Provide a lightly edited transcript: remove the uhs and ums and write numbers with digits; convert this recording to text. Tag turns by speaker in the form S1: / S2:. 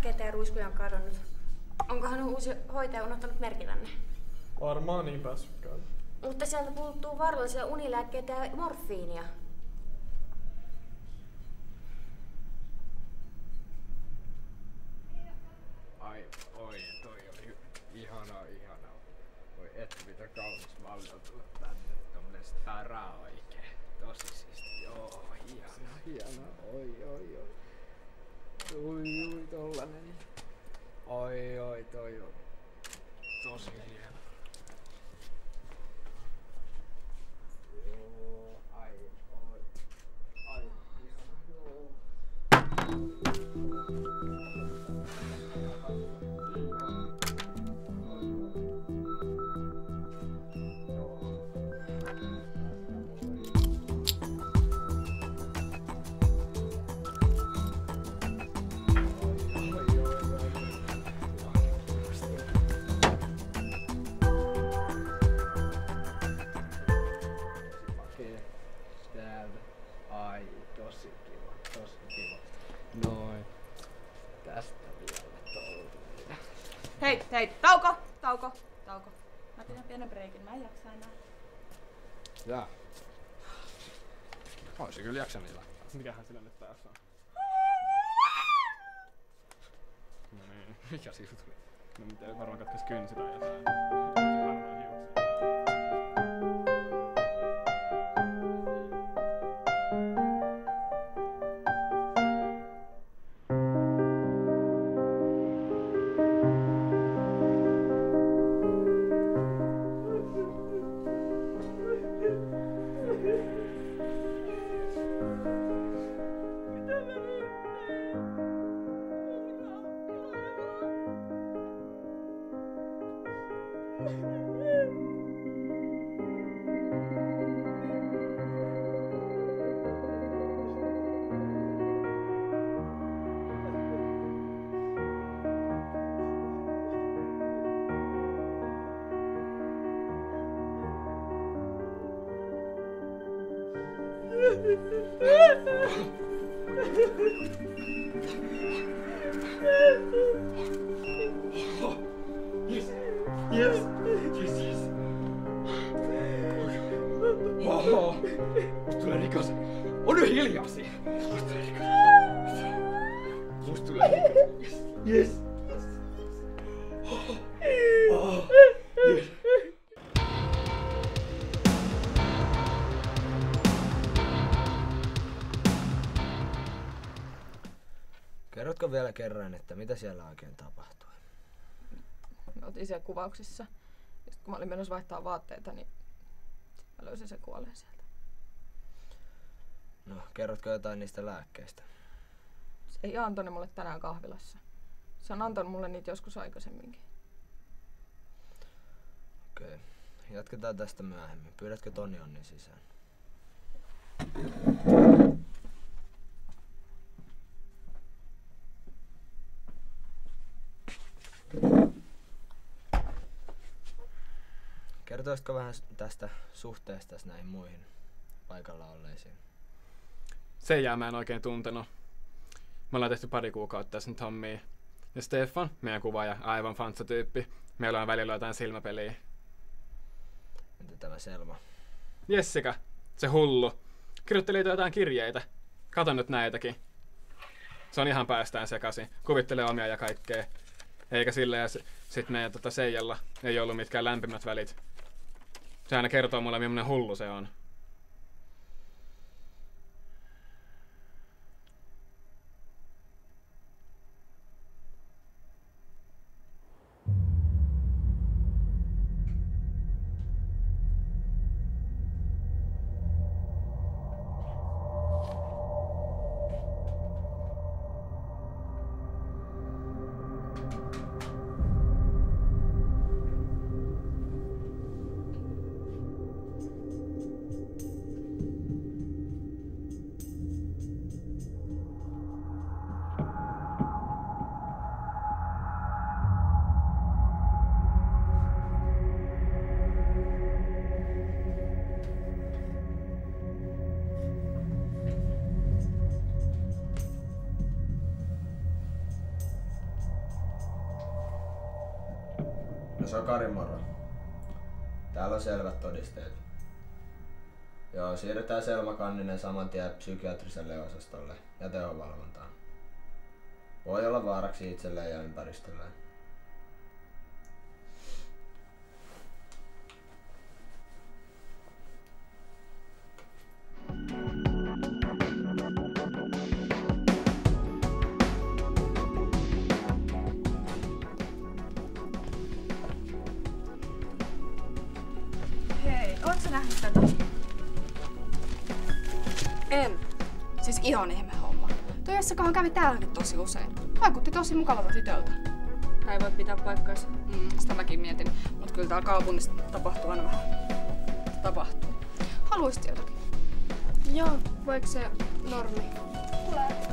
S1: lääkkeitä ja ruiskuja on kadonnut. Onkohan uusi hoitaja unohtanut merkitänne?
S2: Varmaan niin päässytkään.
S1: Mutta sieltä puuttuu vaarallisia unilääkkeitä ja morfiinia.
S3: Ai, oi, toi oli ihanaa. Voi et mitä kaunis malli on tullut tänne. Tommonen stara oikee. Tosi siisti. Joo, hieno. Oi. Ui, tollanen. Oi, toi on tosi hieno. Joo, ai, ihana, joo. Ai, tosi kiva. Noin. Tästä vielä tolleen.
S4: Hei, tauko. Mä pidän pienen breikin, mä en jaksa enää.
S3: Jaa. Ois kyllä jaksanut ilaa.
S2: Mikähän sillä nyt taas on? No niin.
S3: Mikä siitä tuli?
S2: No miten varmaan katkes kynsi tai jotain. Varmaan hiuksia.
S3: Yes. Oho. Musta tulee rikas. On nyt hiljaa siihen. Musta tulee rikas. Yes. Yes.
S5: Kerrotko vielä kerran, että mitä siellä oikein tapahtui?
S4: Me oltiin siellä kuvauksissa. Ja sit kun mä olin menossa vaihtaa vaatteita, niin sit mä löysin sen kuolleen sieltä.
S5: No, kerrotko jotain niistä lääkkeistä?
S4: Se ei antanut mulle tänään kahvilassa. Se on antanut mulle niitä joskus aikaisemminkin.
S5: Okei. Jatketaan tästä myöhemmin. Pyydätkö Toni Onnin sisään? Kertoisitko vähän tästä suhteesta näihin muihin paikalla olleisiin?
S2: Seijää mä en oikein tuntenut. Me ollaan tehty pari kuukautta sen Tommia. Ja Stefan, meidän kuvaaja, aivan fantsatyyppi. Meillä on välillä jotain silmäpeliä.
S5: Entä tämä Selma?
S2: Jessica, se hullu. Kirjoittelee jotain kirjeitä. Kato nyt näitäkin. Se on ihan päästään sekaisin. Kuvittelee omia ja kaikkea. Eikä sillä ja sit meidän Seijalla ei ollut mitkään lämpimät välit. Se aina kertoo mulle, millainen hullu se on.
S5: No Sakari, moro. Täällä on selvät todisteet. Joo, siirretään Selma Kanninen saman tien psykiatriselle osastolle ja tehovalvontaan. Voi olla vaaraksi itselleen ja ympäristölleen.
S1: Hei, ootko sä nähnyt tätä? En. Siis ihan ihme homma. Toi Jessikahan kävi täälläkin tosi usein. Vaikutti tosi mukavalta tytöltä.
S4: Tää ei voi pitää paikkaansa.
S1: Sitä mäkin mietin. Mut kyllä täällä kaupungissa tapahtuu aina vähän. Tapahtuu. Haluisit jotakin?
S4: Joo, voiko se Normi?
S1: Tulee.